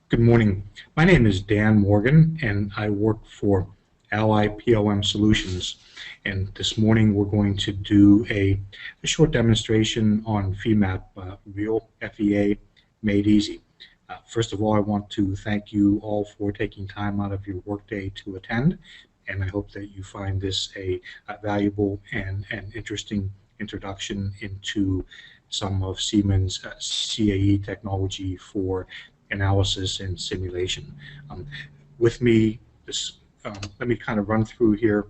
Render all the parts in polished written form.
Good morning. My name is Dan Morgan, and I work for Ally PLM Solutions. And this morning we're going to do a short demonstration on FEMAP, Real FEA Made Easy. First of all, I want to thank you all for taking time out of your workday to attend, and I hope that you find this a valuable and interesting introduction into some of Siemens CAE technology for analysis and simulation. Um, with me, let me kind of run through here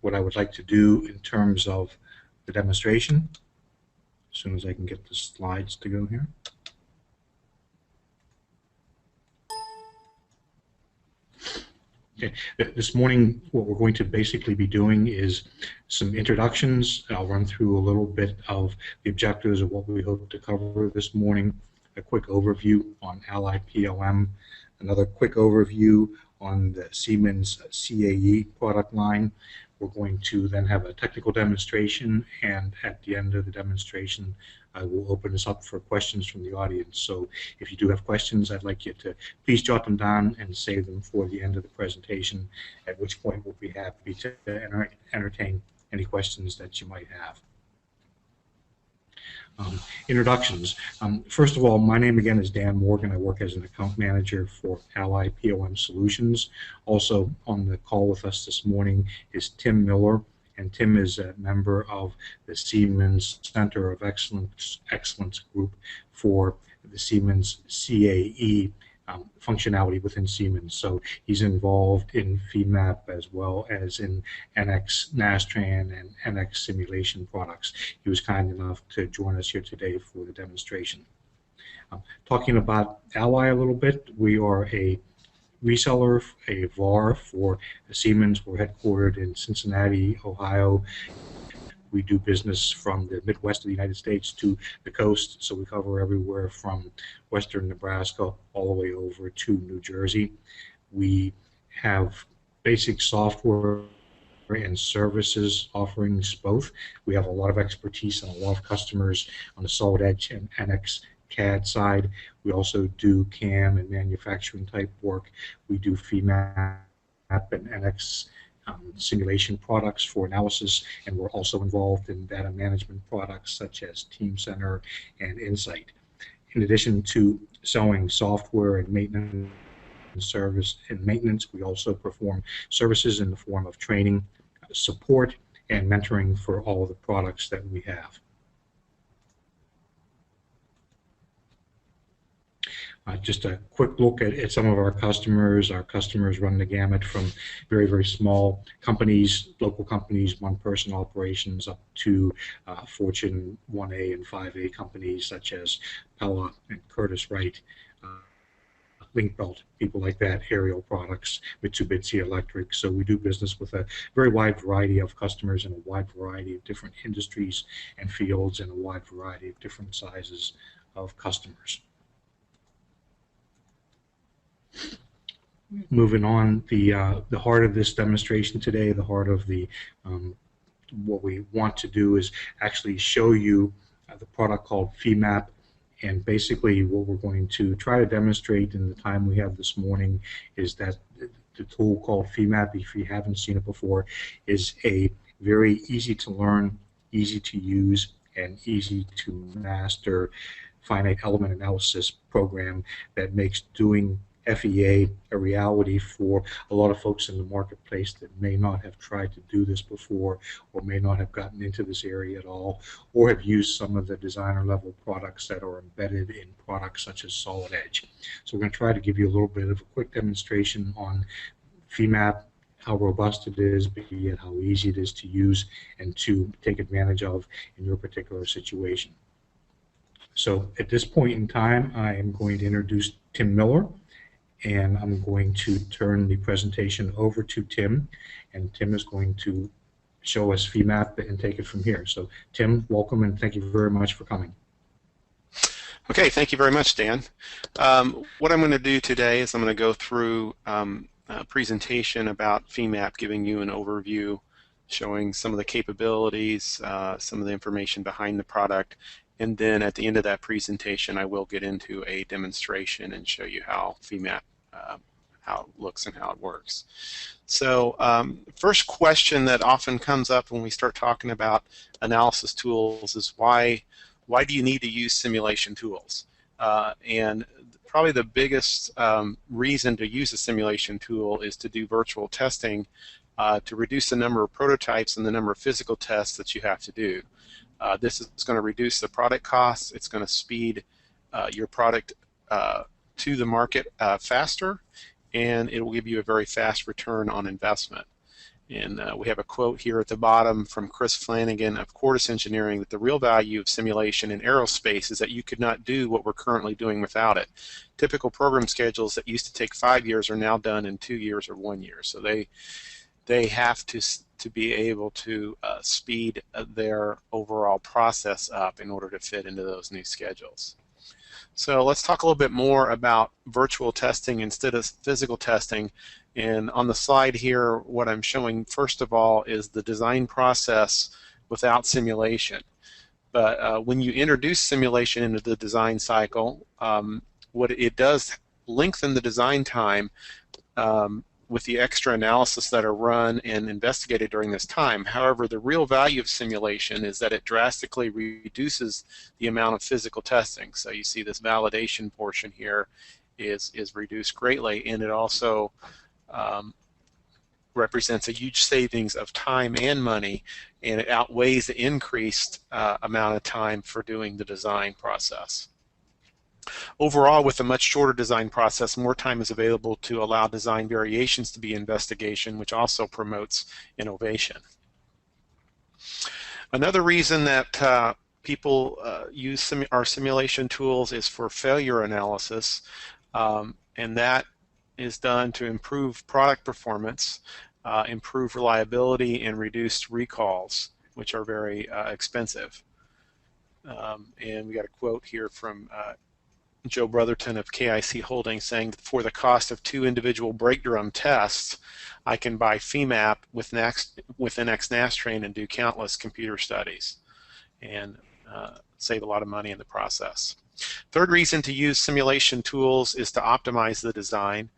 what I would like to do in terms of the demonstration, as soon as I can get the slides to go here. Okay. This morning, what we're going to basically be doing is some introductions. I'll run through a little bit of the objectives of what we hope to cover this morning, a quick overview on Ally PLM, another quick overview on the Siemens CAE product line. We're going to then have a technical demonstration, and at the end of the demonstration, I will open this up for questions from the audience. So if you do have questions, I'd like you to please jot them down and save them for the end of the presentation, at which point we'll be happy to entertain any questions that you might have. Introductions. First of all, my name again is Dan Morgan. I work as an account manager for Ally PLM Solutions. Also on the call with us this morning is Tim Miller, and Tim is a member of the Siemens Center of Excellence Group for the Siemens CAE functionality within Siemens. So he's involved in FEMAP as well as in NX Nastran and NX simulation products. He was kind enough to join us here today for the demonstration. Talking about Ally a little bit, we are a reseller, a VAR for Siemens. We're headquartered in Cincinnati, Ohio. We do business from the Midwest of the United States to the coast, so we cover everywhere from western Nebraska all the way over to New Jersey. We have basic software and services offerings both. We have a lot of expertise and a lot of customers on the Solid Edge and NX CAD side. We also do CAM and manufacturing type work. We do FEMAP and NX simulation products for analysis, and we're also involved in data management products such as Team Center and Insight. In addition to selling software and maintenance we also perform services in the form of training, support, and mentoring for all of the products that we have. Just a quick look at some of our customers. Our customers run the gamut from very, very small companies, local companies, one-person operations, up to Fortune 1A and 5A companies such as Pella and Curtiss-Wright, Link-Belt, people like that, Aerial Products, Mitsubishi Electric. So we do business with a very wide variety of customers in a wide variety of different industries and fields and a wide variety of different sizes of customers. Moving on, the heart of this demonstration today, the heart of the what we want to do is actually show you the product called FEMAP, and basically what we're going to try to demonstrate in the time we have this morning is that the tool called FEMAP, if you haven't seen it before, is a very easy to learn, easy to use, and easy to master finite element analysis program that makes doing FEA a reality for a lot of folks in the marketplace that may not have tried to do this before, or may not have gotten into this area at all, or have used some of the designer level products that are embedded in products such as Solid Edge. So we're going to try to give you a little bit of a quick demonstration on FEMAP, how robust it is, be it how easy it is to use and to take advantage of in your particular situation. So at this point in time, I am going to introduce Tim Miller, and I'm going to turn the presentation over to Tim, and Tim is going to show us FEMAP and take it from here. So Tim, welcome, and thank you very much for coming. Okay, thank you very much, Dan. What I'm going to do today is I'm going to go through a presentation about FEMAP, giving you an overview, showing some of the capabilities, some of the information behind the product, And then at the end of that presentation, I will get into a demonstration and show you how FEMAP, how it looks and how it works. So first question that often comes up when we start talking about analysis tools is why do you need to use simulation tools? And probably the biggest reason to use a simulation tool is to do virtual testing to reduce the number of prototypes and the number of physical tests that you have to do. This is going to reduce the product costs. It's going to speed your product to the market faster, and it will give you a very fast return on investment. And we have a quote here at the bottom from Chris Flanagan of Cordis Engineering that the real value of simulation in aerospace is that you could not do what we're currently doing without it. Typical program schedules that used to take 5 years are now done in 2 years or 1 year. So they have to be able to speed their overall process up in order to fit into those new schedules. So let's talk a little bit more about virtual testing instead of physical testing. And on the slide here, what I'm showing first of all is the design process without simulation. But when you introduce simulation into the design cycle, what it does lengthen the design time with the extra analysis that are run and investigated during this time. However, the real value of simulation is that it drastically reduces the amount of physical testing. So you see this validation portion here is reduced greatly, and it also represents a huge savings of time and money, and it outweighs the increased amount of time for doing the design process. Overall, with a much shorter design process, more time is available to allow design variations to be investigation, which also promotes innovation. Another reason that people use our simulation tools is for failure analysis, and that is done to improve product performance, improve reliability, and reduce recalls, which are very expensive. And we got a quote here from Joe Brotherton of KIC Holdings saying, for the cost of 2 individual brake drum tests, I can buy FEMAP with an XNASTrain and do countless computer studies and save a lot of money in the process. Third reason to use simulation tools is to optimize the design.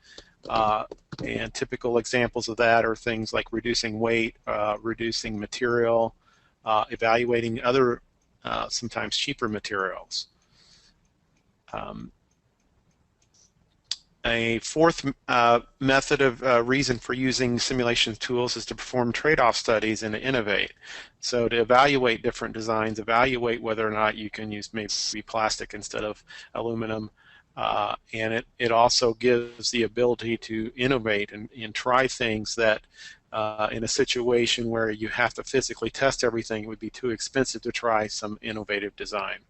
And typical examples of that are things like reducing weight, reducing material, evaluating other sometimes cheaper materials. A fourth method of reason for using simulation tools is to perform trade-off studies and to innovate. So to evaluate different designs, evaluate whether or not you can use maybe plastic instead of aluminum, and it also gives the ability to innovate and try things that in a situation where you have to physically test everything, it would be too expensive to try some innovative design.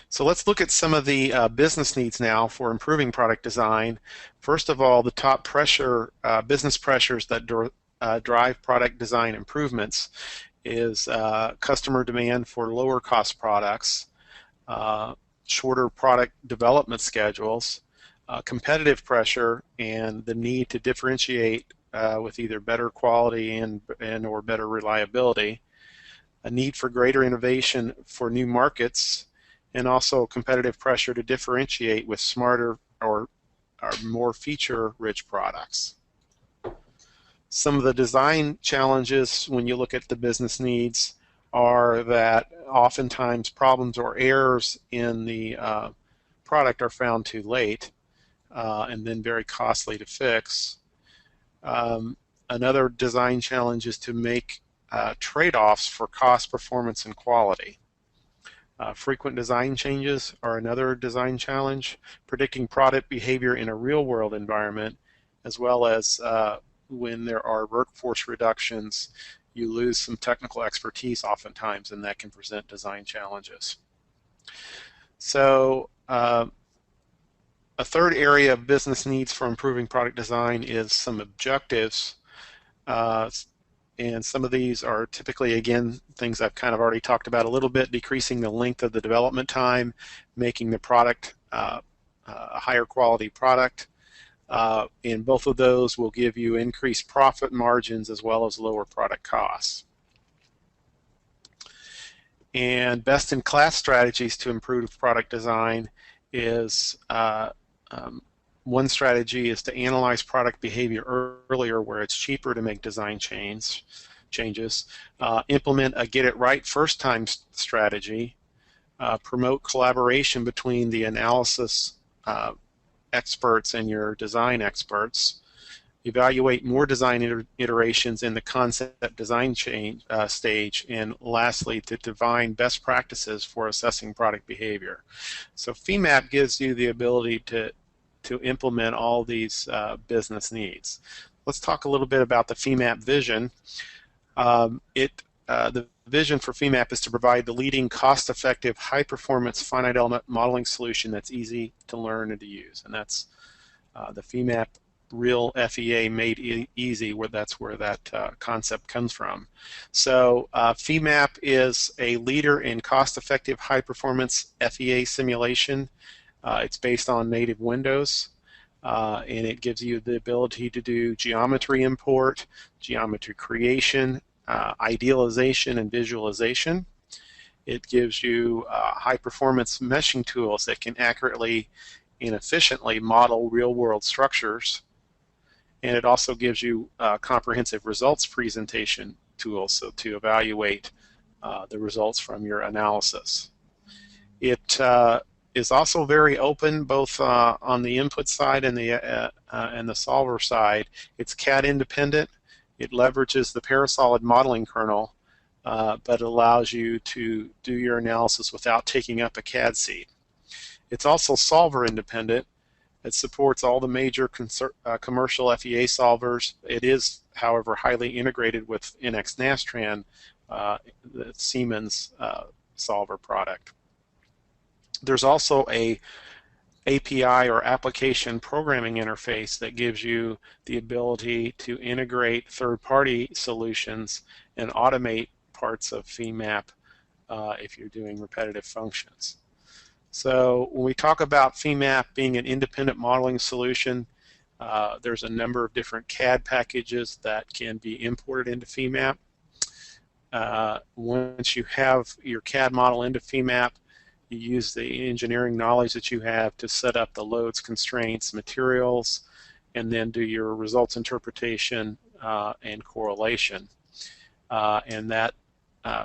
So let's look at some of the business needs now for improving product design. First of all, the top business pressures that drive product design improvements is customer demand for lower cost products, shorter product development schedules, competitive pressure, and the need to differentiate with either better quality and or better reliability, a need for greater innovation for new markets, and also competitive pressure to differentiate with smarter or more feature-rich products. Some of the design challenges when you look at the business needs are that oftentimes problems or errors in the product are found too late and then very costly to fix. Another design challenge is to make trade-offs for cost, performance, and quality. Frequent design changes are another design challenge. Predicting product behavior in a real-world environment, as well as when there are workforce reductions, you lose some technical expertise oftentimes, and that can present design challenges. So a third area of business needs for improving product design is some objectives. And some of these are typically, again, things I've kind of already talked about a little bit: decreasing the length of the development time, making the product a higher quality product. And both of those will give you increased profit margins as well as lower product costs. And best-in-class strategies to improve product design is one strategy is to analyze product behavior earlier where it's cheaper to make design changes. Implement a get it right first time strategy. Promote collaboration between the analysis experts and your design experts. Evaluate more design iterations in the concept design stage, and lastly, to define best practices for assessing product behavior. So FEMAP gives you the ability to implement all these business needs. Let's talk a little bit about the FEMAP vision. The vision for FEMAP is to provide the leading cost-effective, high-performance finite element modeling solution that's easy to learn and to use, and that's the FEMAP real FEA made easy, that's where that concept comes from. So FEMAP is a leader in cost-effective high-performance FEA simulation. It's based on native Windows, and it gives you the ability to do geometry import, geometry creation, idealization, and visualization. It gives you high-performance meshing tools that can accurately and efficiently model real-world structures. And it also gives you comprehensive results presentation tools, so to evaluate the results from your analysis. It is also very open, both on the input side and the solver side. It's CAD independent. It leverages the Parasolid modeling kernel, but allows you to do your analysis without taking up a CAD seat. It's also solver independent. It supports all the major commercial FEA solvers. It is, however, highly integrated with NX Nastran, the Siemens solver product. There's also a API or application programming interface that gives you the ability to integrate third-party solutions and automate parts of FEMAP if you're doing repetitive functions. So when we talk about FEMAP being an independent modeling solution, there's a number of different CAD packages that can be imported into FEMAP. Once you have your CAD model into FEMAP, you use the engineering knowledge that you have to set up the loads, constraints, materials, and then do your results interpretation and correlation. And that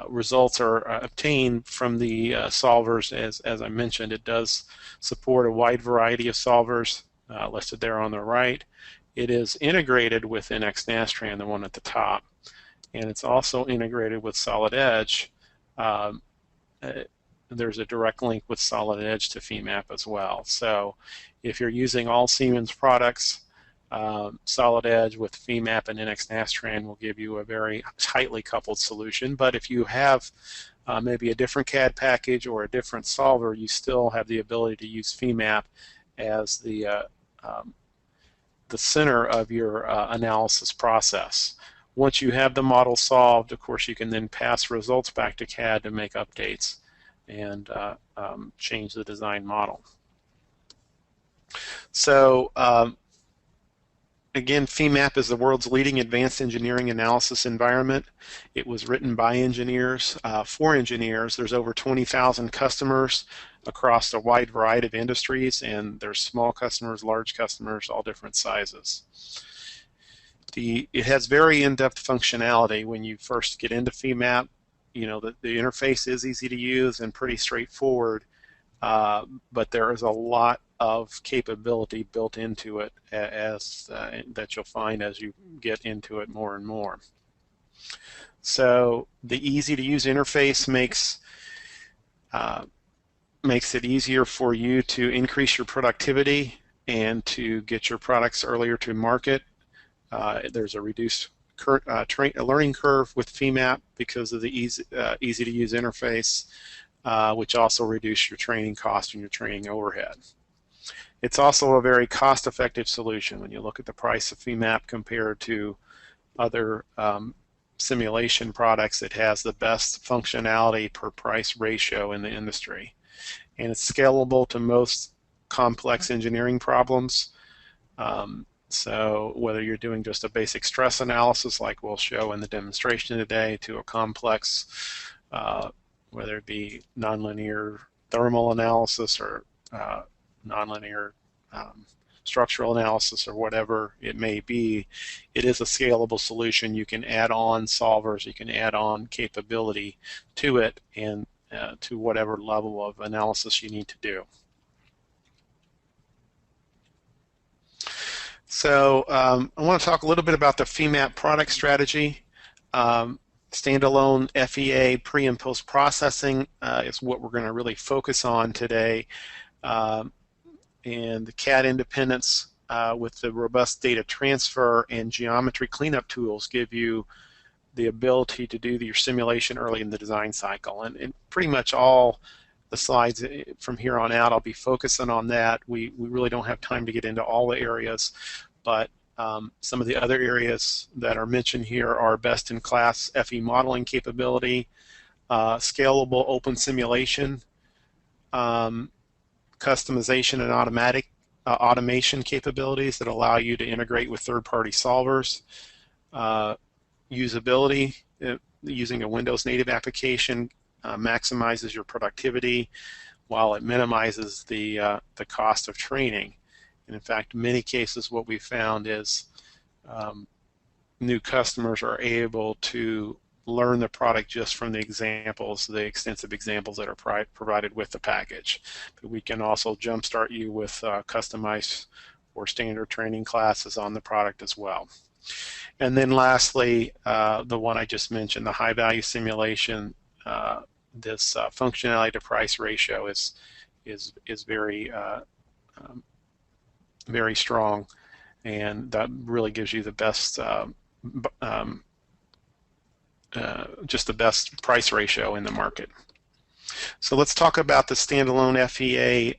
results are obtained from the solvers. As I mentioned, it does support a wide variety of solvers listed there on the right. It is integrated with NX Nastran, the one at the top, and it's also integrated with Solid Edge. There's a direct link with Solid Edge to FEMAP as well. So if you're using all Siemens products, Solid Edge with FEMAP and NX Nastran will give you a very tightly coupled solution. But if you have maybe a different CAD package or a different solver, you still have the ability to use FEMAP as the center of your analysis process. Once you have the model solved, of course, you can then pass results back to CAD to make updates and change the design model. So again, FEMAP is the world's leading advanced engineering analysis environment. It was written by engineers for engineers. There's over 20,000 customers across a wide variety of industries, and there's small customers, large customers, all different sizes. It has very in-depth functionality when you first get into FEMAP. You know, the interface is easy to use and pretty straightforward, but there is a lot of capability built into it that you'll find as you get into it more and more. So the easy-to-use interface makes it easier for you to increase your productivity and to get your products earlier to market. There's a reduced learning curve with FEMAP because of the easy-to-use interface, which also reduces your training cost and your training overhead. It's also a very cost-effective solution when you look at the price of FEMAP compared to other simulation products. It has the best functionality per price ratio in the industry, and it's scalable to most complex engineering problems. So whether you're doing just a basic stress analysis like we'll show in the demonstration today, to a complex whether it be nonlinear thermal analysis or nonlinear structural analysis or whatever it may be. It is a scalable solution. You can add on solvers, you can add on capability to it, and to whatever level of analysis you need to do. So I want to talk a little bit about the FEMAP product strategy. Standalone FEA pre and post processing is what we're going to really focus on today. And the CAD independence with the robust data transfer and geometry cleanup tools give you the ability to do your simulation early in the design cycle. And pretty much all the slides from here on out, I'll be focusing on that. We really don't have time to get into all the areas, but some of the other areas that are mentioned here are best-in-class FE modeling capability, scalable open simulation, customization and automation capabilities that allow you to integrate with third-party solvers, usability, using a Windows native application maximizes your productivity while it minimizes the cost of training. And in fact, in many cases what we found is new customers are able to learn the product just from the examples, the extensive examples that are provided with the package. But we can also jumpstart you with customized or standard training classes on the product as well. And then lastly, the one I just mentioned, the high value simulation, this functionality to price ratio is very very strong, and that really gives you the best just the best price ratio in the market. So let's talk about the standalone FEA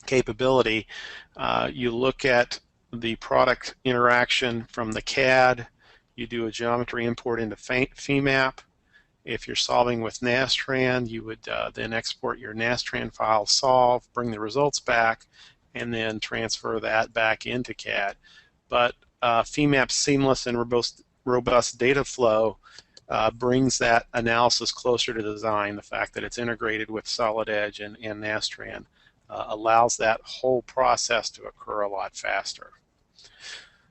capability. You look at the product interaction from the CAD, you do a geometry import into FEMAP. If you're solving with Nastran, you would then export your Nastran file, solve, bring the results back, and then transfer that back into CAD. But FEMAP's seamless and robust data flow brings that analysis closer to design. The fact that it's integrated with Solid Edge and Nastran allows that whole process to occur a lot faster.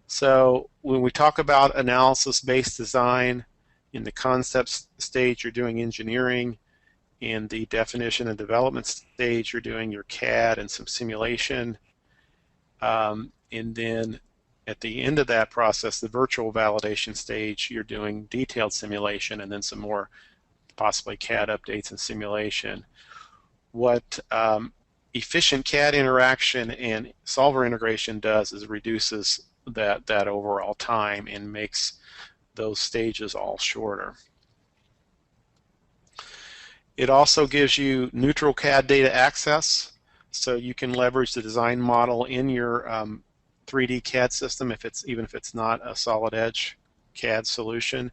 So when we talk about analysis-based design, in the concept stage you're doing engineering, in the definition and development stage you're doing your CAD and some simulation, and then at the end of that process, the virtual validation stage, you're doing detailed simulation and then some more possibly CAD updates and simulation. What efficient CAD interaction and solver integration does is reduces that overall time and makes those stages all shorter. It also gives you neutral CAD data access, so you can leverage the design model in your 3D CAD system even if it's not a Solid Edge CAD solution.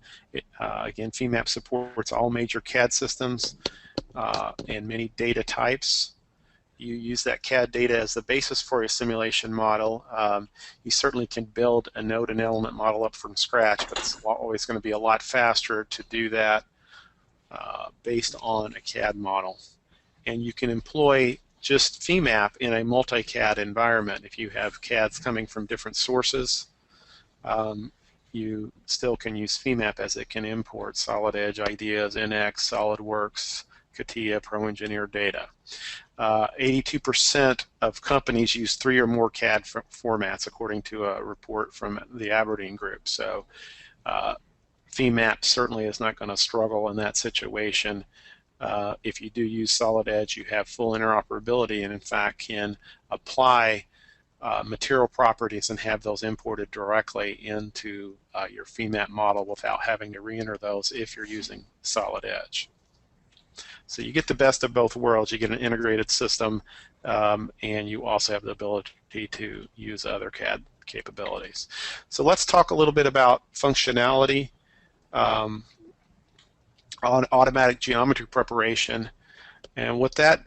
Again, FEMAP supports all major CAD systems and many data types. You use that CAD data as the basis for your simulation model. You certainly can build a node and element model up from scratch, but it's always going to be a lot faster to do that based on a CAD model. And you can employ just FEMAP in a multi-CAD environment. If you have CADs coming from different sources, you still can use FEMAP as it can import Solid Edge, Ideas, NX, SolidWorks, CATIA, ProEngineer data. 82% of companies use 3 or more CAD formats, according to a report from the Aberdeen Group. So FEMAP certainly is not going to struggle in that situation. If you do use Solid Edge, you have full interoperability and in fact can apply material properties and have those imported directly into your FEMAP model without having to re-enter those if you're using Solid Edge. So you get the best of both worlds. You get an integrated system and you also have the ability to use other CAD capabilities. So let's talk a little bit about functionality. On automatic geometry preparation, and what that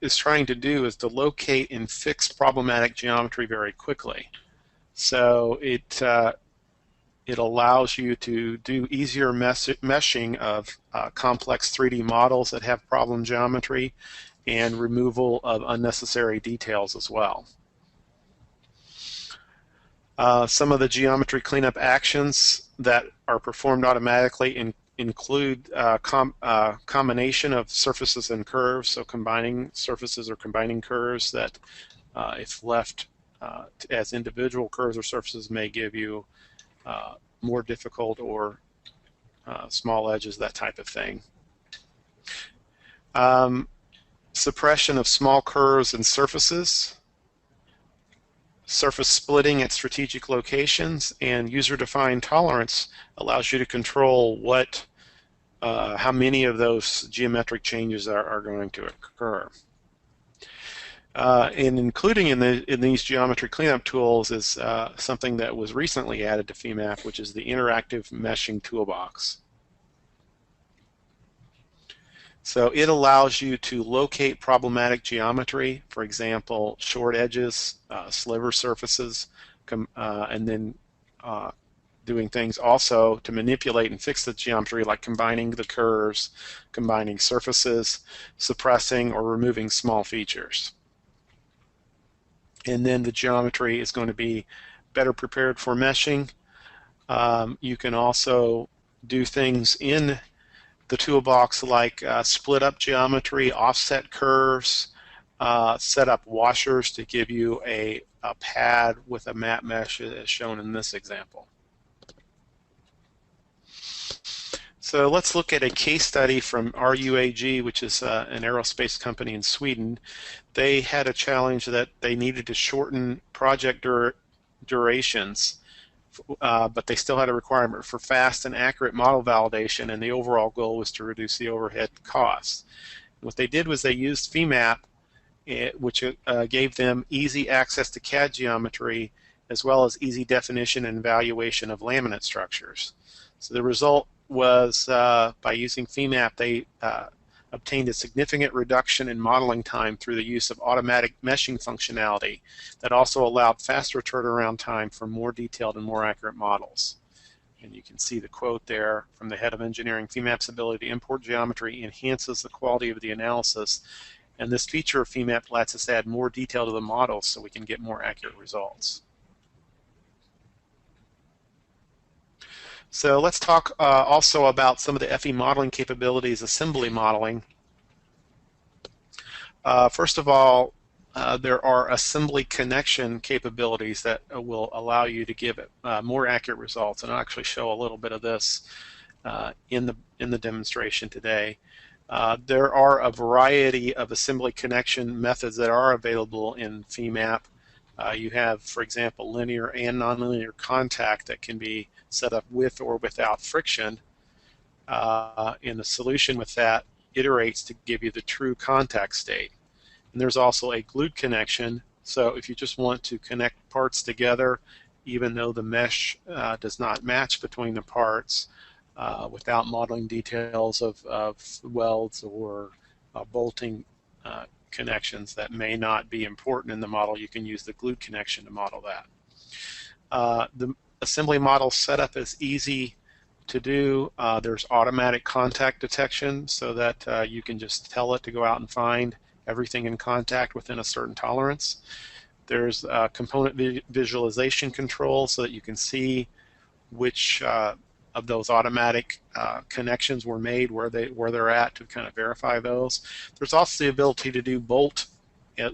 is trying to do is to locate and fix problematic geometry very quickly. So it It allows you to do easier meshing of complex 3D models that have problem geometry and removal of unnecessary details as well. Some of the geometry cleanup actions that are performed automatically include combination of surfaces and curves, so combining surfaces or combining curves that, if left as individual curves or surfaces, may give you more difficult or small edges, that type of thing. Suppression of small curves and surfaces, surface splitting at strategic locations, and user-defined tolerance allows you to control how many of those geometric changes are going to occur. And including in these geometry cleanup tools is something that was recently added to FEMAP, which is the interactive meshing toolbox. So it allows you to locate problematic geometry, for example, short edges, sliver surfaces, and then doing things also to manipulate and fix the geometry, like combining the curves, combining surfaces, suppressing or removing small features. And then the geometry is going to be better prepared for meshing. You can also do things in the toolbox like split up geometry, offset curves, set up washers to give you a pad with a matte mesh as shown in this example. So let's look at a case study from RUAG, which is an aerospace company in Sweden. They had a challenge that they needed to shorten project durations, but they still had a requirement for fast and accurate model validation, and the overall goal was to reduce the overhead costs. What they did was they used FEMAP, which gave them easy access to CAD geometry, as well as easy definition and evaluation of laminate structures. So the result was, by using FEMAP, they obtained a significant reduction in modeling time through the use of automatic meshing functionality that also allowed faster turnaround time for more detailed and more accurate models. And you can see the quote there from the head of engineering: FEMAP's ability to import geometry enhances the quality of the analysis, and this feature of FEMAP lets us add more detail to the models so we can get more accurate results. So let's talk also about some of the FE modeling capabilities, assembly modeling. First of all, there are assembly connection capabilities that will allow you to give more accurate results, and I'll actually show a little bit of this in the demonstration today. There are a variety of assembly connection methods that are available in FEMAP. You have, for example, linear and nonlinear contact that can be set up with or without friction. And the solution with that iterates to give you the true contact state. And there's also a glued connection. So if you just want to connect parts together, even though the mesh does not match between the parts, without modeling details of welds or bolting connections that may not be important in the model, you can use the glued connection to model that. The assembly model setup is easy to do. There's automatic contact detection so that you can just tell it to go out and find everything in contact within a certain tolerance. There's component visualization control so that you can see which of those automatic connections were made, where they're at, to kind of verify those. There's also the ability to do bolt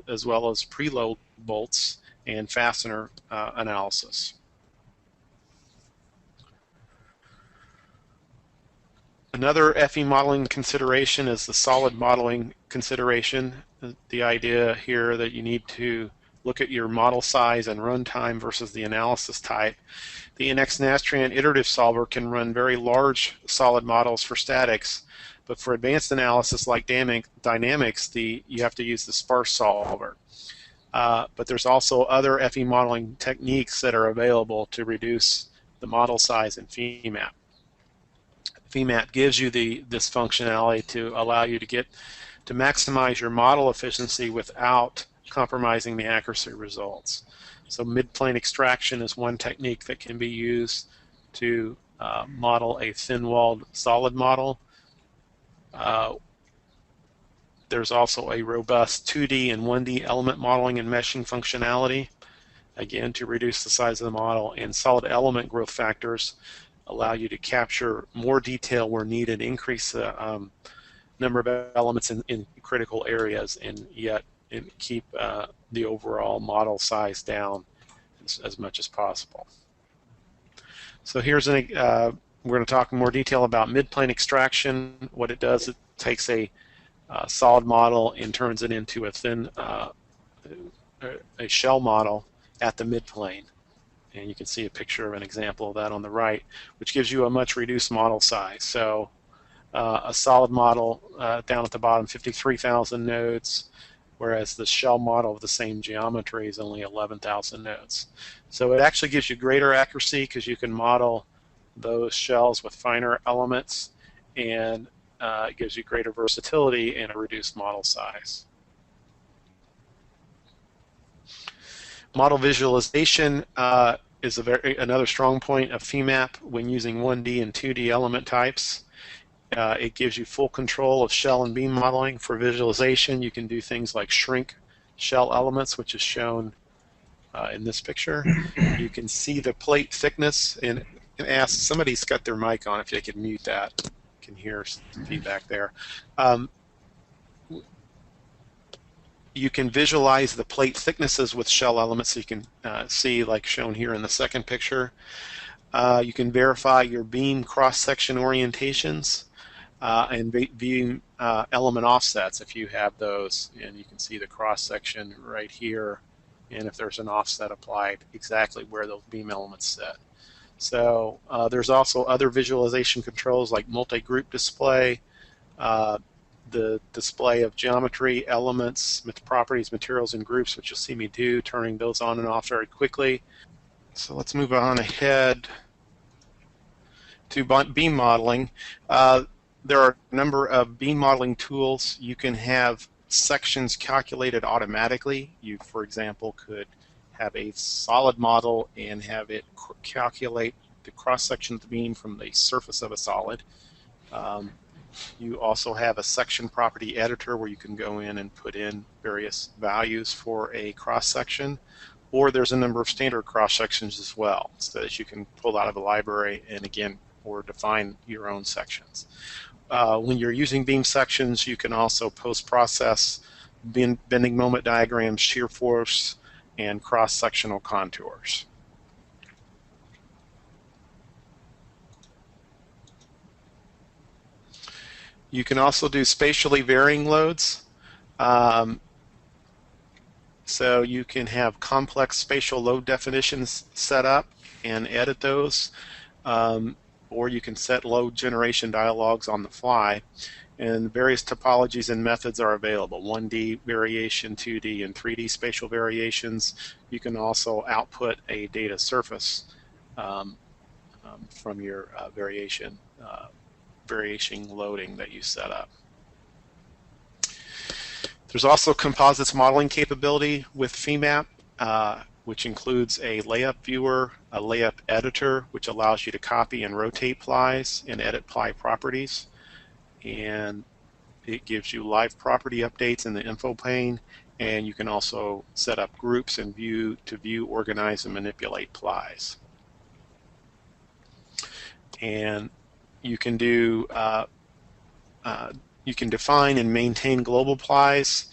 as well as preload bolts and fastener analysis. Another FE modeling consideration is the solid modeling consideration. The idea here that you need to look at your model size and runtime versus the analysis type. The NX Nastran iterative solver can run very large solid models for statics, but for advanced analysis like dynamics, you have to use the sparse solver. But there's also other FE modeling techniques that are available to reduce the model size in FEMAP. FEMAP gives you this functionality to allow you to maximize your model efficiency without compromising the accuracy results. So mid-plane extraction is one technique that can be used to model a thin-walled solid model. There's also a robust 2D and 1D element modeling and meshing functionality, again, to reduce the size of the model. And solid element growth factors allow you to capture more detail where needed, increase the number of elements in critical areas, and yet keep the overall model size down as much as possible. So here's we're going to talk in more detail about midplane extraction. What it does, it takes a solid model and turns it into a thin a shell model at the midplane. And you can see a picture of an example of that on the right, which gives you a much reduced model size. So a solid model down at the bottom, 53,000 nodes, whereas the shell model of the same geometry is only 11,000 nodes. So it actually gives you greater accuracy because you can model those shells with finer elements, and it gives you greater versatility and a reduced model size. Model visualization is another strong point of FEMAP when using 1D and 2D element types. It gives you full control of shell and beam modeling. For visualization, you can do things like shrink shell elements, which is shown in this picture. You can see the plate thickness, and ask, somebody's got their mic on, if they could mute that. You can hear some feedback there. You can visualize the plate thicknesses with shell elements, so you can see, like shown here in the second picture. You can verify your beam cross-section orientations and beam element offsets if you have those, and you can see the cross-section right here, and if there's an offset applied, exactly where those beam elements sit. So there's also other visualization controls like multi-group display, the display of geometry, elements, properties, materials, and groups, which you'll see me do, turning those on and off very quickly. So let's move on ahead to beam modeling. There are a number of beam modeling tools. You can have sections calculated automatically. You, for example, could have a solid model and have it calculate the cross-section of the beam from the surface of a solid. You also have a section property editor where you can go in and put in various values for a cross-section, or there's a number of standard cross-sections as well, so that you can pull out of a library and, again, or define your own sections. When you're using beam sections, you can also post-process bending moment diagrams, shear force, and cross-sectional contours. You can also do spatially varying loads. So you can have complex spatial load definitions set up and edit those, or you can set load generation dialogues on the fly, and various topologies and methods are available: 1D variation, 2D, and 3D spatial variations. You can also output a data surface from your variation loading that you set up. There's also composites modeling capability with FEMAP, which includes a layup viewer, a layup editor, which allows you to copy and rotate plies and edit ply properties. And it gives you live property updates in the info pane, and you can also set up groups and view, organize, and manipulate plies. And you can do you can define and maintain global plies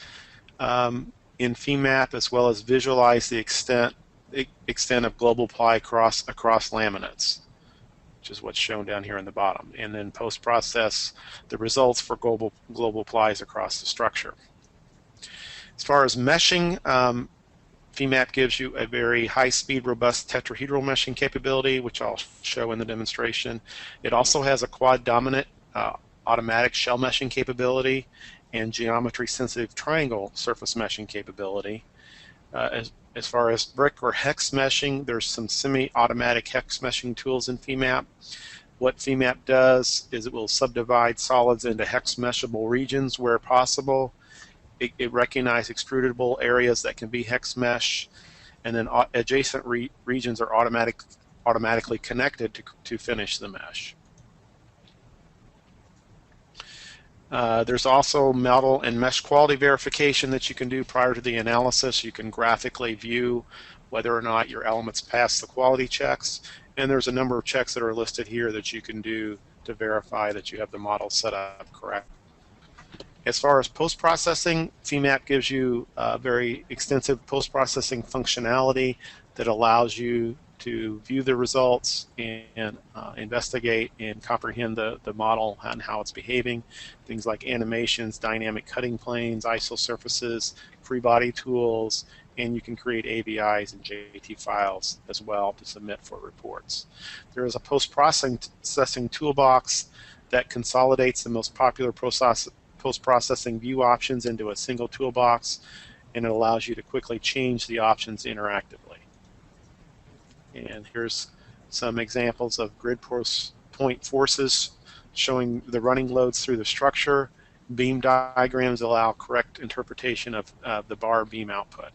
in FEMAP, as well as visualize the extent of global ply across laminates, which is what's shown down here in the bottom, and then post-process the results for global plies across the structure. As far as meshing, FEMAP gives you a very high-speed, robust tetrahedral meshing capability, which I'll show in the demonstration. It also has a quad-dominant automatic shell meshing capability and geometry-sensitive triangle surface meshing capability. As far as brick or hex meshing, there's some semi-automatic hex meshing tools in FEMAP. What FEMAP does is it will subdivide solids into hex meshable regions where possible. It recognizes extrudable areas that can be hex mesh, and then adjacent regions are automatically connected to finish the mesh. There's also model and mesh quality verification that you can do prior to the analysis. You can graphically view whether or not your elements pass the quality checks, and there's a number of checks that are listed here that you can do to verify that you have the model set up correct. As far as post-processing, FEMAP gives you very extensive post-processing functionality that allows you to view the results and investigate and comprehend the model and how it's behaving. Things like animations, dynamic cutting planes, ISO surfaces, free body tools, and you can create AVIs and JT files as well to submit for reports. There is a post-processing toolbox that consolidates the most popular post-processing view options into a single toolbox, and it allows you to quickly change the options interactively. And here's some examples of grid point forces showing the running loads through the structure. Beam diagrams allow correct interpretation of the bar beam output.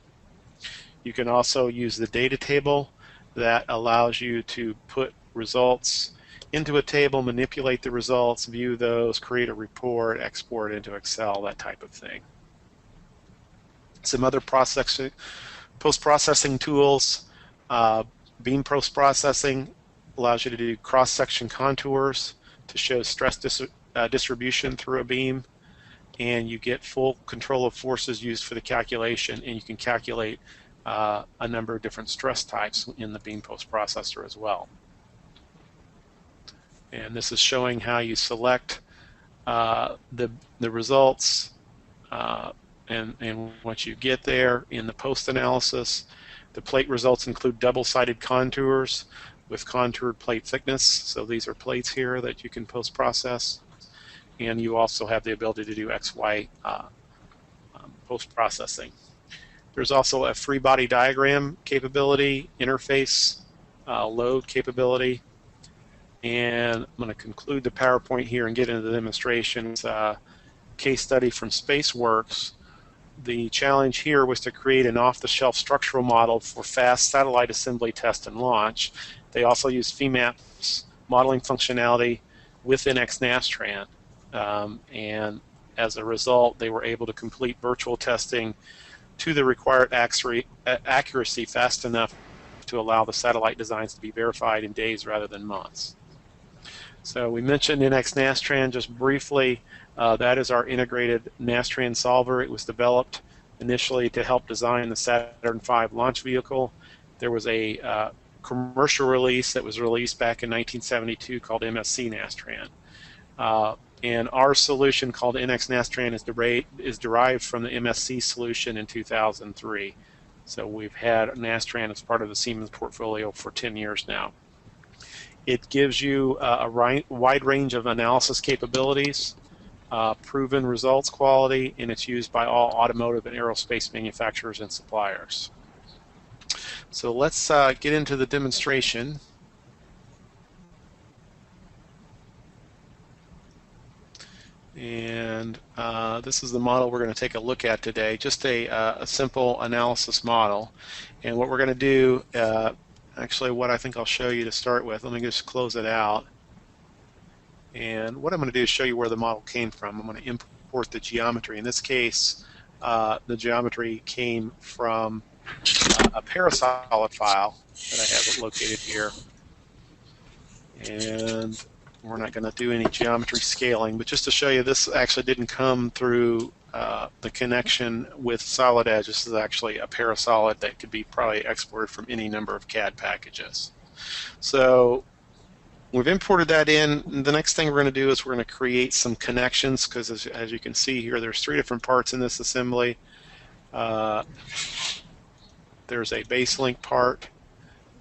You can also use the data table that allows you to put results into a table, manipulate the results, view those, create a report, export into Excel, that type of thing. Some other post-processing tools. Beam post-processing allows you to do cross-section contours to show stress distribution through a beam, and you get full control of forces used for the calculation, and you can calculate a number of different stress types in the beam post-processor as well. And this is showing how you select the results and what you get there in the post-analysis. The plate results include double-sided contours with contoured plate thickness. So these are plates here that you can post-process. And you also have the ability to do XY post-processing. There's also a free body diagram capability, interface, load capability. And I'm going to conclude the PowerPoint here and get into the demonstration. It's a case study from SpaceWorks. The challenge here was to create an off-the-shelf structural model for fast satellite assembly, test, and launch. They also used FEMAP's modeling functionality with NX Nastran. And as a result, they were able to complete virtual testing to the required accuracy fast enough to allow the satellite designs to be verified in days rather than months. So we mentioned NX Nastran just briefly. That is our integrated Nastran solver. It was developed initially to help design the Saturn V launch vehicle. There was a commercial release that was released back in 1972 called MSC Nastran. And our solution called NX Nastran is derived from the MSC solution in 2003. So we've had Nastran as part of the Siemens portfolio for 10 years now. It gives you a wide range of analysis capabilities, proven results quality, and it's used by all automotive and aerospace manufacturers and suppliers. So let's get into the demonstration. And this is the model we're going to take a look at today, just a simple analysis model. And what we're going to do, actually what I think I'll show you to start with, let me just close it out. And what I'm going to do is show you where the model came from. I'm going to import the geometry. In this case, the geometry came from a parasolid file that I have located here. And we're not going to do any geometry scaling, but just to show you, this actually didn't come through the connection with Solid Edge. This is actually a parasolid that could be probably exported from any number of CAD packages. So we've imported that in. The next thing we're going to do is we're going to create some connections, because as you can see here, there's 3 different parts in this assembly. There's a base link part,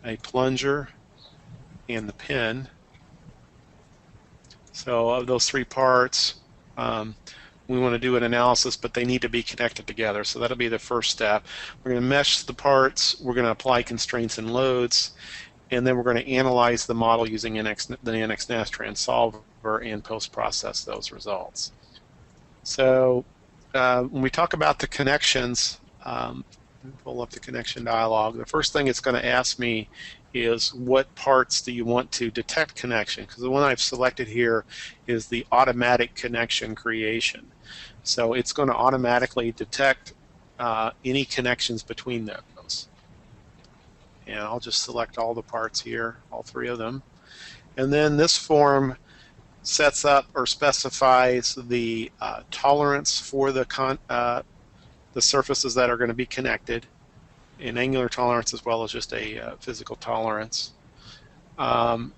a plunger, and the pin. So of those 3 parts, we want to do an analysis, but they need to be connected together. So that'll be the first step. We're going to mesh the parts, we're going to apply constraints and loads, and then we're going to analyze the model using the NX Nastran solver and post-process those results. So when we talk about the connections, pull up the connection dialog, the first thing it's going to ask me is what parts do you want to detect connection, because the one I've selected here is the automatic connection creation. So it's going to automatically detect any connections between those. And I'll just select all the parts here, all three of them. And then this form sets up or specifies the tolerance for the surfaces that are going to be connected, an angular tolerance as well as just a physical tolerance. And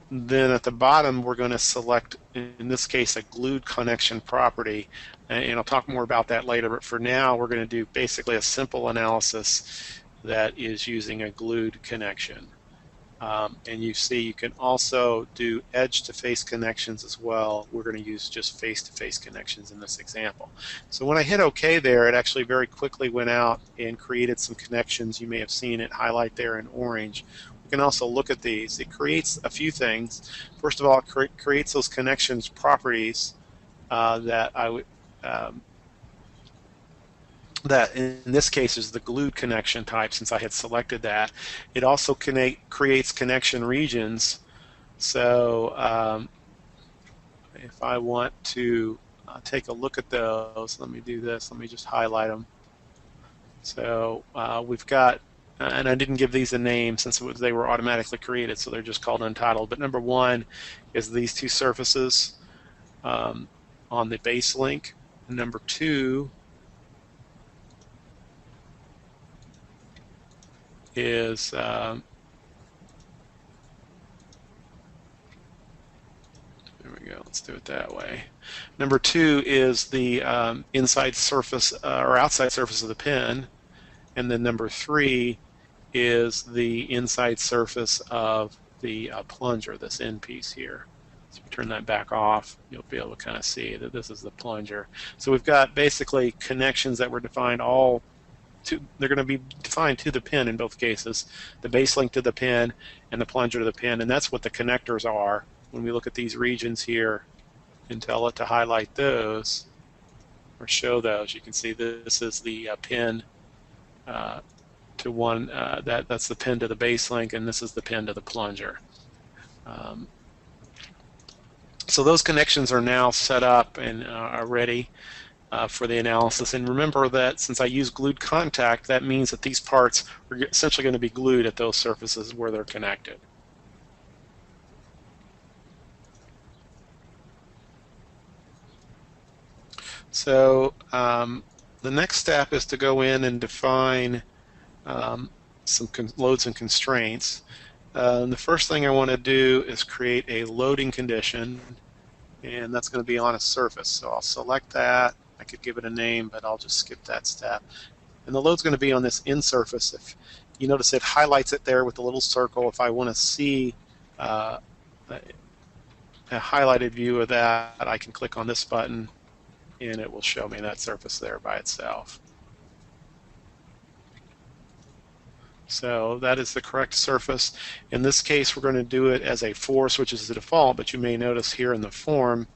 then at the bottom, we're going to select, in this case, a glued connection property. And I'll talk more about that later, but for now, we're going to do basically a simple analysis that is using a glued connection. And you see you can also do edge-to-face connections as well. We're going to use just face-to-face connections in this example. So when I hit OK there, it actually very quickly went out and created some connections. You may have seen it highlight there in orange. We can also look at these. It creates a few things. First of all, it creates those connections properties that I would that in this case is the glued connection type, since I had selected that. It also creates connection regions. So if I want to take a look at those, let me do this. Let me just highlight them. So we've got, and I didn't give these a name since they were automatically created, so they're just called untitled. But number one is these two surfaces on the base link. And number two is there we go, let's do it that way. Number two is the inside surface or outside surface of the pin, and then number three is the inside surface of the plunger, this end piece here. So if you turn that back off, you'll be able to kind of see that this is the plunger. So we've got basically connections that were defined all they're going to be defined to the pin in both cases, the base link to the pin and the plunger to the pin, and that's what the connectors are. When we look at these regions here and tell it to highlight those or show those, you can see this is the pin to one, that's the pin to the base link, and this is the pin to the plunger. So those connections are now set up and are ready for the analysis. And remember that since I use glued contact, that means that these parts are essentially going to be glued at those surfaces where they're connected. So the next step is to go in and define some loads and constraints. The first thing I want to do is create a loading condition, and that's going to be on a surface. So I'll select that. I could give it a name, but I'll just skip that step. And the load's going to be on this in surface. If you notice, it highlights it there with a little circle. If I want to see a highlighted view of that, I can click on this button, and it will show me that surface there by itself. So that is the correct surface. In this case, we're going to do it as a force, which is the default, but you may notice here in the form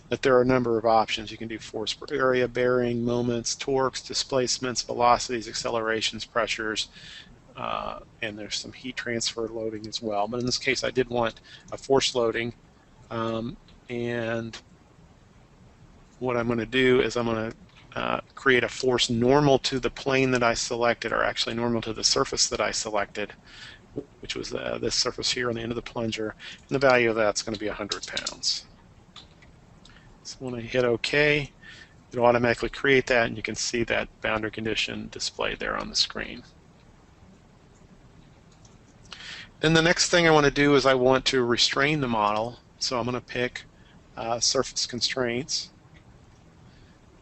that there are a number of options. You can do force per area, bearing, moments, torques, displacements, velocities, accelerations, pressures, and there's some heat transfer loading as well. But in this case, I did want a force loading, and what I'm going to do is I'm going to create a force normal to the plane that I selected, or actually normal to the surface that I selected, which was this surface here on the end of the plunger, and the value of that's going to be 100 pounds. So when I hit OK, it'll automatically create that, and you can see that boundary condition displayed there on the screen. Then the next thing I want to do is I want to restrain the model, so I'm going to pick surface constraints,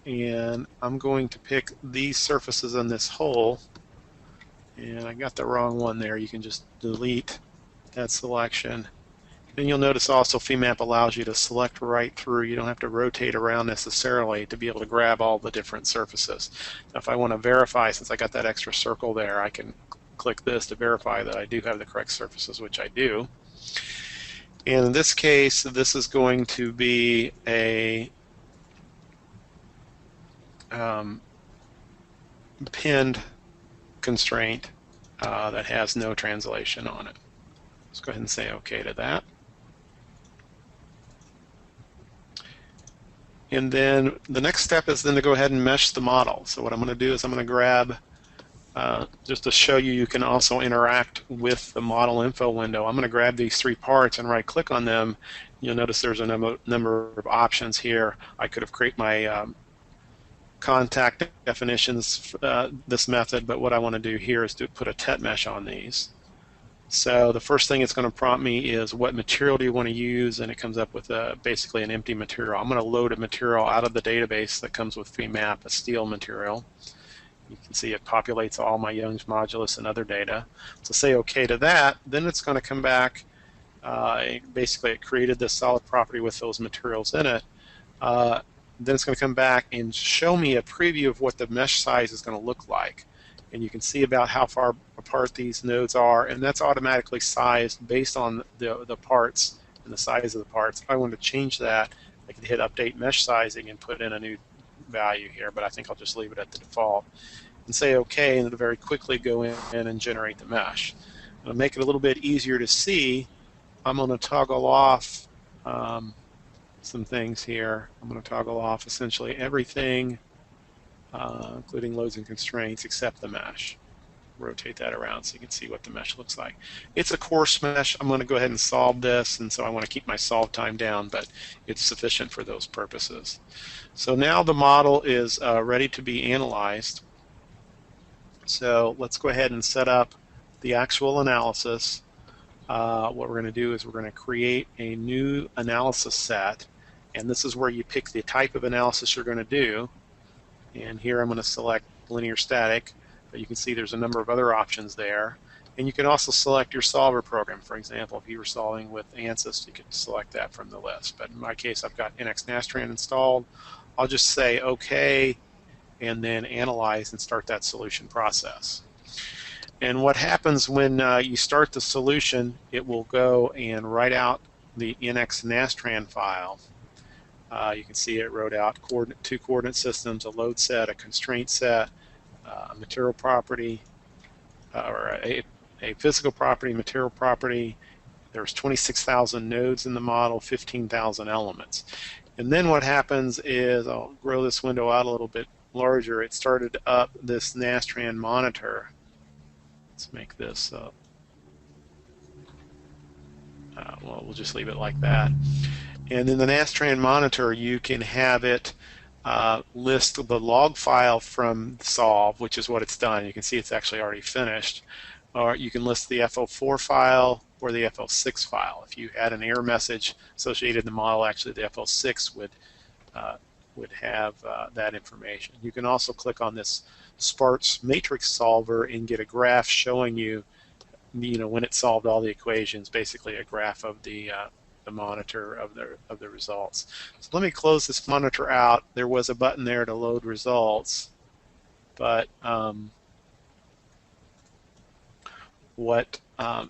and I'm going to pick these surfaces on this hole, and I got the wrong one there. You can just delete that selection. Then you'll notice also FEMAP allows you to select right through. You don't have to rotate around necessarily to be able to grab all the different surfaces. Now if I want to verify, since I got that extra circle there, I can click this to verify that I do have the correct surfaces, which I do. And in this case, this is going to be a pinned constraint that has no translation on it. Let's go ahead and say OK to that. And then the next step is then to go ahead and mesh the model. So what I'm going to do is I'm going to grab, just to show you, you can also interact with the model info window. I'm going to grab these three parts and right click on them. You'll notice there's a number of options here. I could have created my contact definitions this method, but what I want to do here is to put a tet mesh on these. So the first thing it's going to prompt me is what material do you want to use, and it comes up with basically an empty material. I'm going to load a material out of the database that comes with FEMAP, a steel material. You can see it populates all my Young's modulus and other data. So say OK to that, then it's going to come back. Basically, it created this solid property with those materials in it. Then it's going to come back and show me a preview of what the mesh size is going to look like. And you can see about how far apart these nodes are, and that's automatically sized based on the parts and the size of the parts. If I want to change that, I could hit Update Mesh Sizing and put in a new value here, but I think I'll just leave it at the default and say OK, and it'll very quickly go in and generate the mesh. And to make it a little bit easier to see, I'm going to toggle off some things here. I'm going to toggle off essentially everything, including loads and constraints, except the mesh. Rotate that around so you can see what the mesh looks like. It's a coarse mesh. I'm going to go ahead and solve this, and so I want to keep my solve time down, but it's sufficient for those purposes. So now the model is ready to be analyzed. So let's go ahead and set up the actual analysis. What we're going to do is we're going to create a new analysis set, and this is where you pick the type of analysis you're going to do. And here I'm going to select linear static, but you can see there's a number of other options there. And you can also select your solver program. For example, if you were solving with ANSYS, you could select that from the list. But in my case, I've got NX Nastran installed. I'll just say OK, and then analyze and start that solution process. And what happens when you start the solution, it will go and write out the NX Nastran file. You can see it wrote out two coordinate systems, a load set, a constraint set, a material property, or a physical property, material property. There's 26,000 nodes in the model, 15,000 elements. And then what happens is, I'll grow this window out a little bit larger, it started up this Nastran monitor. Let's make this, well, we'll just leave it like that. And in the Nastran monitor, you can have it list the log file from solve, which is what it's done. You can see it's actually already finished. Or you can list the FO4 file or the FO6 file. If you had an error message associated in the model, actually the FO6 would have that information. You can also click on this Sparse matrix solver and get a graph showing you, when it solved all the equations, basically a graph of the monitor of the results. So let me close this monitor out. There was a button there to load results, but what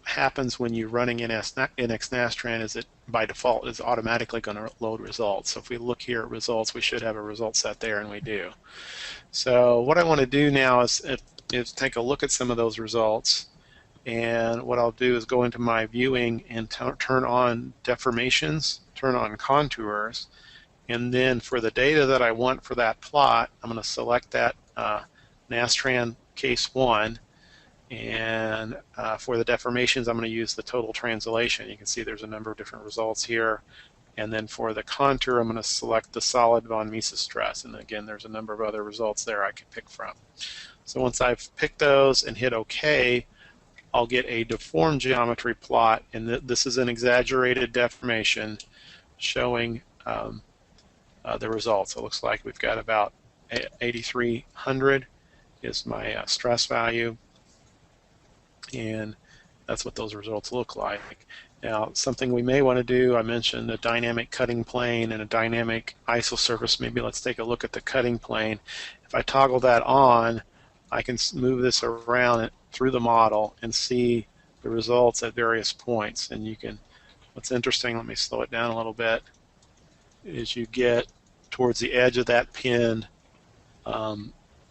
happens when you're running NX Nastran is it by default is automatically going to load results. So if we look here at results, we should have a result set there, and we do. So what I want to do now is take a look at some of those results. And what I'll do is go into my viewing and turn on deformations, turn on contours, and then for the data that I want for that plot, I'm going to select that Nastran case 1, and for the deformations I'm going to use the total translation. You can see there's a number of different results here, and then for the contour I'm going to select the solid von Mises stress, and again there's a number of other results there I could pick from. So once I've picked those and hit OK, I'll get a deformed geometry plot, and this is an exaggerated deformation showing the results. It looks like we've got about 8,300 is my stress value, and that's what those results look like. Now, something we may want to do, I mentioned a dynamic cutting plane and a dynamic isosurface. Maybe let's take a look at the cutting plane. If I toggle that on, I can move this around through the model and see the results at various points. And you can, what's interesting, let me slow it down a little bit, is you get towards the edge of that pin,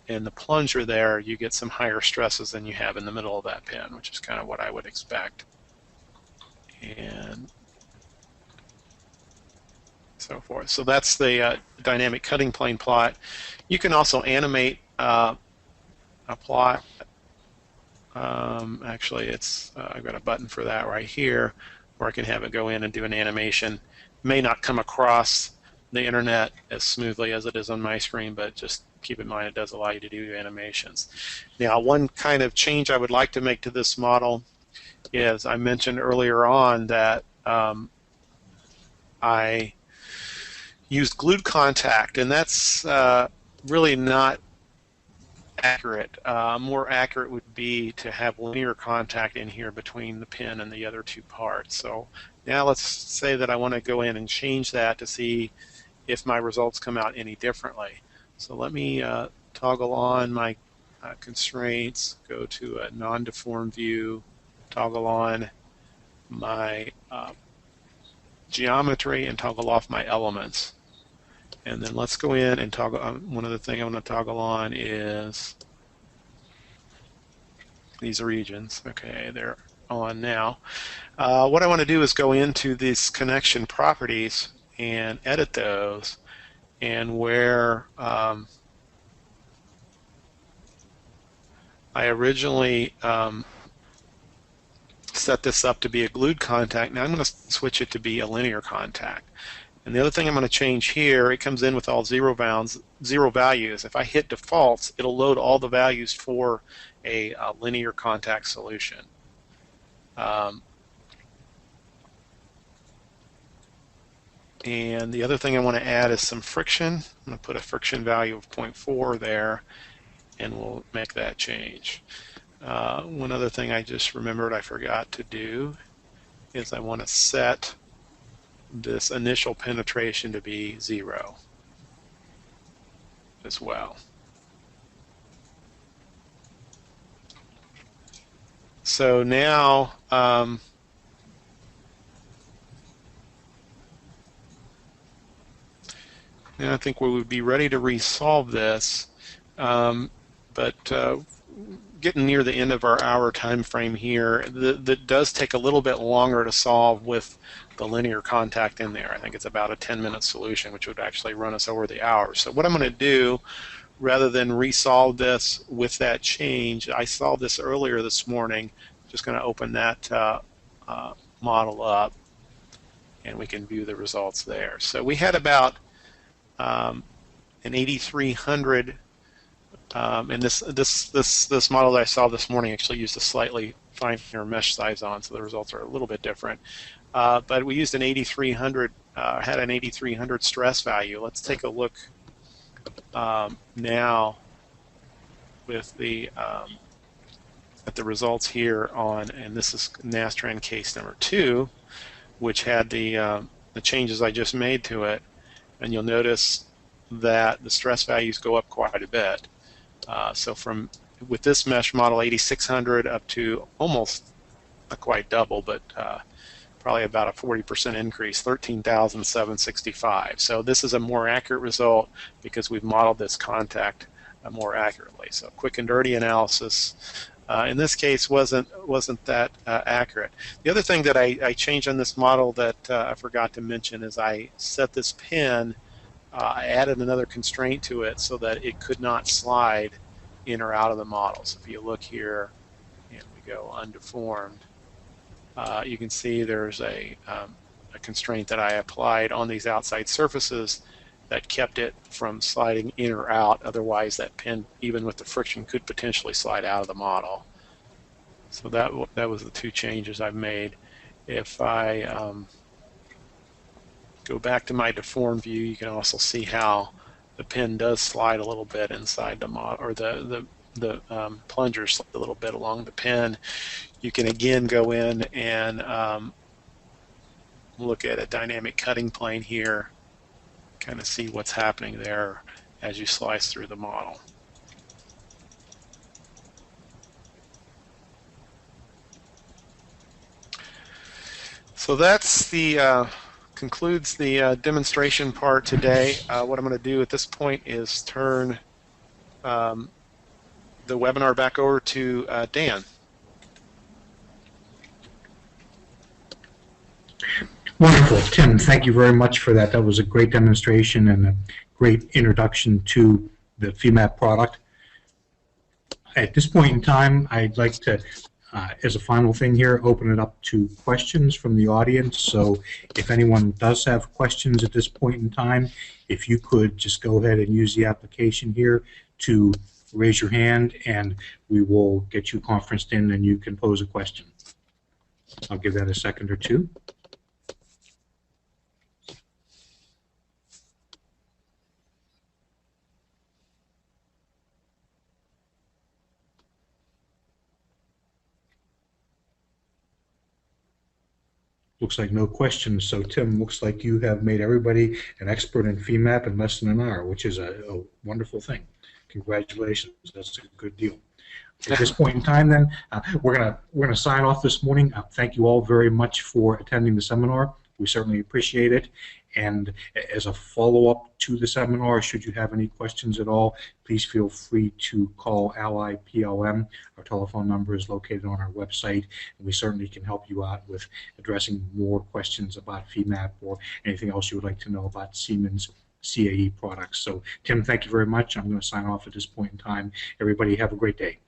and the plunger there, you get some higher stresses than you have in the middle of that pin, which is kind of what I would expect. And so forth. So that's the dynamic cutting plane plot. You can also animate a plot. Actually, it's I've got a button for that right here, where I can have it go in and do an animation. May not come across the internet as smoothly as it is on my screen, but just keep in mind it does allow you to do animations. Now, one kind of change I would like to make to this model is I mentioned earlier on that I used glued contact, and that's really not accurate. More accurate would be to have linear contact in here between the pin and the other two parts. So now let's say that I want to go in and change that to see if my results come out any differently. So let me toggle on my constraints, go to a non-deformed view, toggle on my geometry, and toggle off my elements. And then let's go in and toggle. One other thing I want to toggle on is these regions. Okay, they're on now. What I want to do is go into these connection properties and edit those. And where I originally set this up to be a glued contact, now I'm going to switch it to be a linear contact. And the other thing I'm going to change here, it comes in with all zero values. If I hit defaults, it'll load all the values for a linear contact solution. And the other thing I want to add is some friction. I'm going to put a friction value of 0.4 there, and we'll make that change. One other thing I just remembered I forgot to do is I want to set this initial penetration to be 0 as well. So now I think we would be ready to resolve this, but getting near the end of our hour time frame here, that does take a little bit longer to solve with the linear contact in there. I think it's about a 10-minute solution, which would actually run us over the hour. So what I'm going to do, rather than resolve this with that change, I solved this earlier this morning. Just going to open that model up, and we can view the results there. So we had about an 8300. And this model that I saw this morning actually used a slightly finer mesh size on, so the results are a little bit different. But we used an 8300, had an 8300 stress value. Let's take a look now with the at the results here on, and this is Nastran case number 2, which had the changes I just made to it, and you'll notice that the stress values go up quite a bit. So from with this mesh model 8600 up to almost not quite double, but probably about a 40% increase, 13,765. So this is a more accurate result because we've modeled this contact more accurately. So quick and dirty analysis in this case wasn't that accurate. The other thing that I changed on this model that I forgot to mention is I set this pin. I added another constraint to it so that it could not slide in or out of the model. So if you look here and we go undeformed, you can see there's a constraint that I applied on these outside surfaces that kept it from sliding in or out. Otherwise, that pin, even with the friction, could potentially slide out of the model. So that was the two changes I've made. If I go back to my deformed view, you can also see how the pin does slide a little bit inside the model, or the plunger slide a little bit along the pin. You can again go in and look at a dynamic cutting plane here, kind of see what's happening there as you slice through the model. So that's the concludes the demonstration part today. What I'm going to do at this point is turn the webinar back over to Dan. Wonderful. Tim, thank you very much for that. That was a great demonstration and a great introduction to the FEMAP product. At this point in time, I'd like to, as a final thing here, open it up to questions from the audience. So if anyone does have questions at this point in time, if you could just go ahead and use the application here to raise your hand, and we will get you conferenced in and you can pose a question. I'll give that a second or two. Looks like no questions. So Tim, looks like you have made everybody an expert in FEMAP in less than an hour, which is a wonderful thing. Congratulations. That's a good deal. At this point in time, then, we're gonna sign off this morning. Thank you all very much for attending the seminar. We certainly appreciate it. And as a follow-up to the seminar, should you have any questions at all, please feel free to call Ally PLM. Our telephone number is located on our website, and we certainly can help you out with addressing more questions about FEMAP or anything else you would like to know about Siemens CAE products. So, Tim, thank you very much. I'm going to sign off at this point in time. Everybody have a great day.